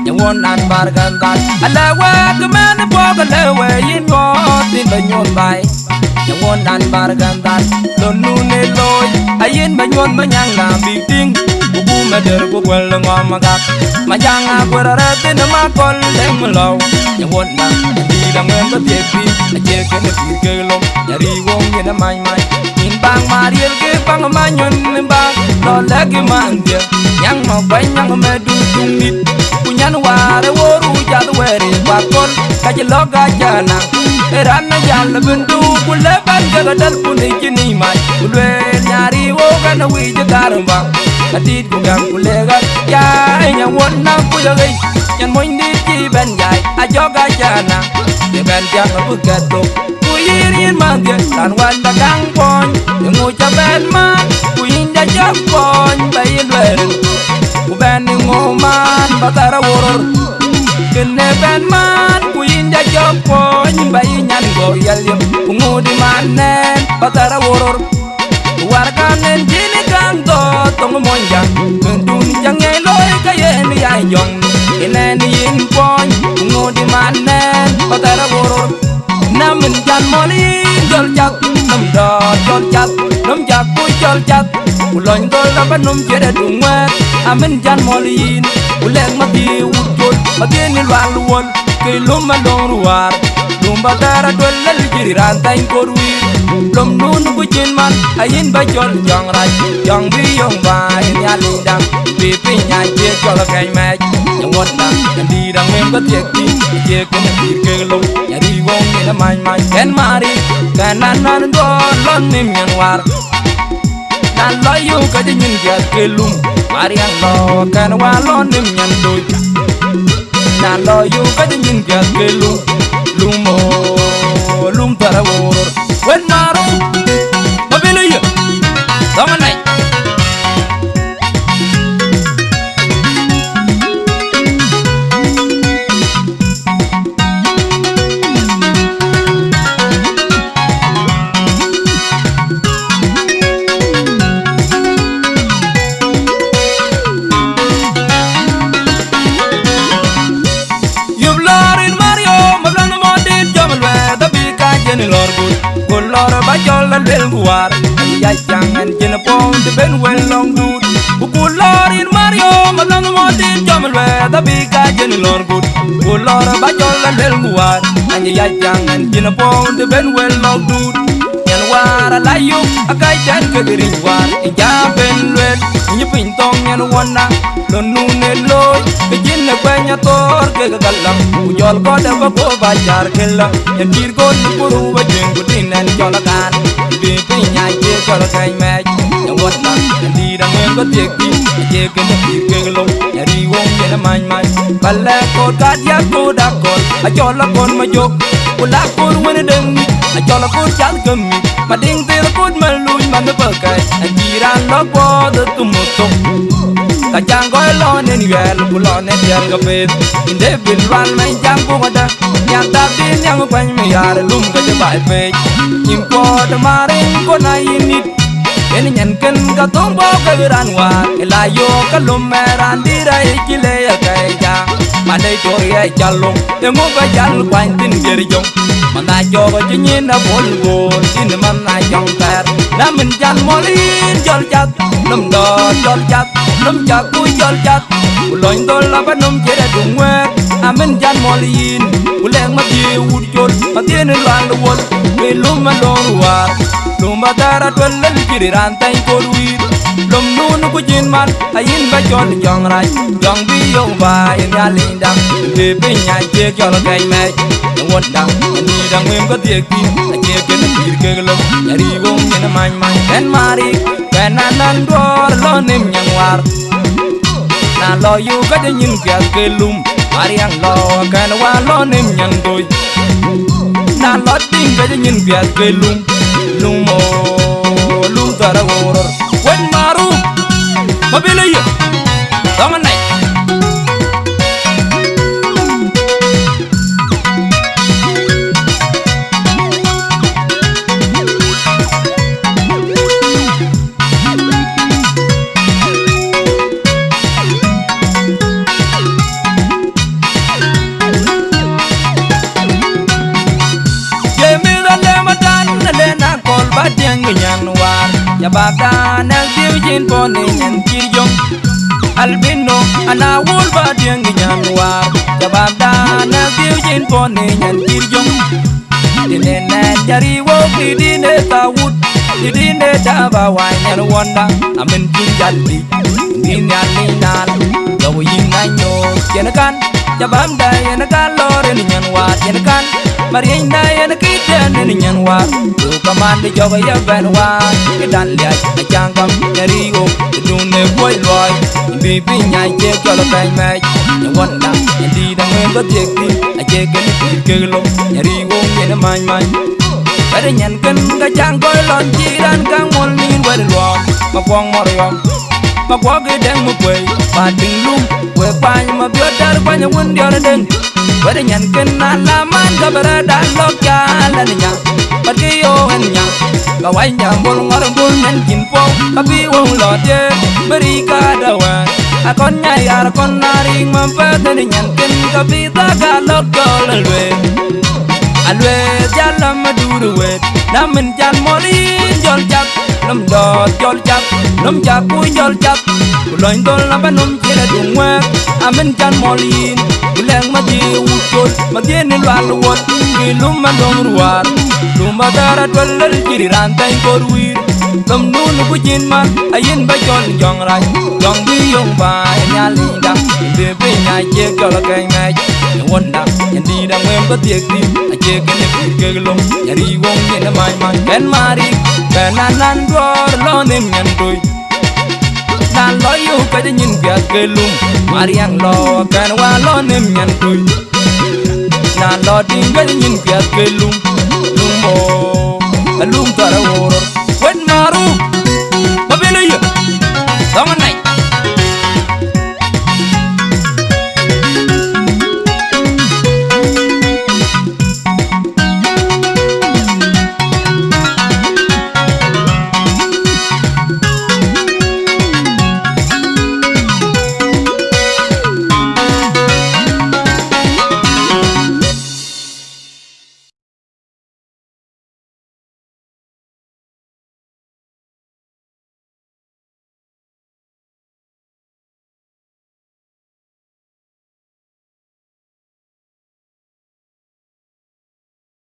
yang won an bar gandan ala wa kemen po kale we yin go tin banyon bai yang won an bar gandan lon nu ne loy ayin banyon manyang na biting bubu mader bu kwel ngom gak majang agwara tin ma kol dem law yang won na di dang en ba tepi aje ke ne pi ke lom yari wong ye na mai mai in bang mariel ke bang manyon bang lo lagi mandia yang mau banyak medu tumit punyan ware woru jadu were wakon kaje loga jana erana jal bendu kule ban jaga dal puni kini mai kule nyari wo kana wi jagaramba kadit kugang kulega ya nya wonna kuyagai yan moindi ki ben jai ajoga jana de ben jang bugato kuyirin mandia tan wanda kang pon ngo ben man kuyinda japon bayin weren ben ngoman batara woror kene ben man kuyinda japon bayin nyan go yalim ngudi manen batara woror warkanen jini kang do tong monjang kendun jang yai loy kayen yai jong inen yin pon ngudi manen batara woror namen jan moli jol jak nam do jol jak nam jak ku jol jak uloñ dol da banum jere dumwe amen jan molin uleng mati wujul mati ni wal wol ke lum long ruar lum batara dol lel jiri rantai korwi lum nun ku jin man ayin ba jol jong raj jong bi yong ba nya lindang bi pi nya je jol kai ma yang won da di dang mem ba tiek ti je ke ne bi ke lum ya ri wong ni na mai mai ken mari kanan nan do lon nim yan war nan lo yu ka je nyin ja ke lum mari ang lo kan wa lon nim yan doi nan lo yu ka je nyin ja ke lum lumo lum tara woror wen maru babiliya damanai Lor ba jol la lel guar ya jangan jena pong de ben wel long dud ku lor in mario malang mo din jamal we da bi ka jen lor gud ku lor ba jol la lel guar ya jangan jena pong de ben wel long dud yan war la yu akai jan ke rin war ja ben wel ni pin tong yan wona lo nu ne loy ke jin na kwanya tor ke galam ku jol ko de ko ba jar kella yan dir ko ni puru ba jen ku nan jol kan bi pi nya je jol kai ma ya wot na di dang en ko tiek ti je ke no ti ke lo ya ri wong ye na man man balla ko ka ya ko da ko a jol kon ma jok ku la ko wen deng a jol ko chan kem mi ma ding te ko ma lu ma me pa kai a ji ran lo ko de tu mo to ka jang go lo ne ni wel ku lo ne tiel ga pe inde bil wan mai jang ko da yang ta tin yang pan me ya lum ka je bai pe nim ko da maring ko na yinit en nyen ken ka tong bo ka ran wa la yo ka lum me ran di rai ki le ya kai ja ma dai to ye jallo e mo ka jal kwan tin ger jong ma na jo ko ji nyin na bol bol tin man na jong ter na min jan molin jol jat lum do jol jat lum ja ku jol jat loñ dol la ba num je da dung we amen jan molin uleng ma ti wud jol ma ti ne lan wol ke lum ma do war lum ba dara dol lel jiri ran tay ko ruir lum nun ku jin man ayin ba jol jong rai jong bi yong ba en ya lindang be be nya je jol kai ma won dang ni dang mem ko tiek ti je ke ne pir ke lum ya ri wong ni na man man en mari kanan dor lo nim nyang war na lo yu ka de nyin pya ke lum mari ang lo kan wa lo nim nyang doi na lo ting ka de nyin pya ke lum lumo lum tara woror wen maru babiliya damanai Jabada na diu jin poni nyan kirjong albino ana wul ba dieng nyanwar Jabada na diu jin poni nyan kirjong dinene jari wo dine tawut dine daba wa nyan wonda amen jin jalli din yalli nal gaw yin nanyo kenakan Jabamda yana kalore ni nyanwar kenakan Marienda yana kiten ni nyanwar tu kamande joga ya benwa kedan liat jangam nyarigo dune boy loy bibi nyai je kala kai mai wanda ndi da ngem ba tekti aje ken kelo nyarigo yana man man Pada nyan ken ga jang boy lon jiran kang mol min wal lo ma kwang mor yo ma kwa ge deng mo kwe pa ding lum kwe pa ma bio dar pa nya won dio deng Pada nyan ken na la man ga bara da lo ka la nya pa ge yo en nya ga wai nya bol ngor bol nyan kin po ka bi wo lo de bari ka da wa a kon nya ya kon na ring ma pa de nyan ken ka bi ta ga lo ko la lwe alwe jalla maduru wet namen jan morin jol jak nam dot jol jak nam jak ku jol jak kuloin dol na banum jere dungwa amen jan molin kuleng ma di wujol ma di ni lwal wot ilum mandong ruar lumba dara dolal jiri rantai korwir nam nun ku jin man ayin ba jol jong rai jong bi yong ba nyalinda bebe nya je jol kai mai wonda ndi da ngem ba tiek di aje ken ke lom nyari wong ni na mai mai ken mari nan dor lo nem nyan doi nan lo yu ka de nyin ga ke lum mari yang lo kan wa lo nem nyan doi nan lo ding ga nyin ga ke lum mo lum tara wor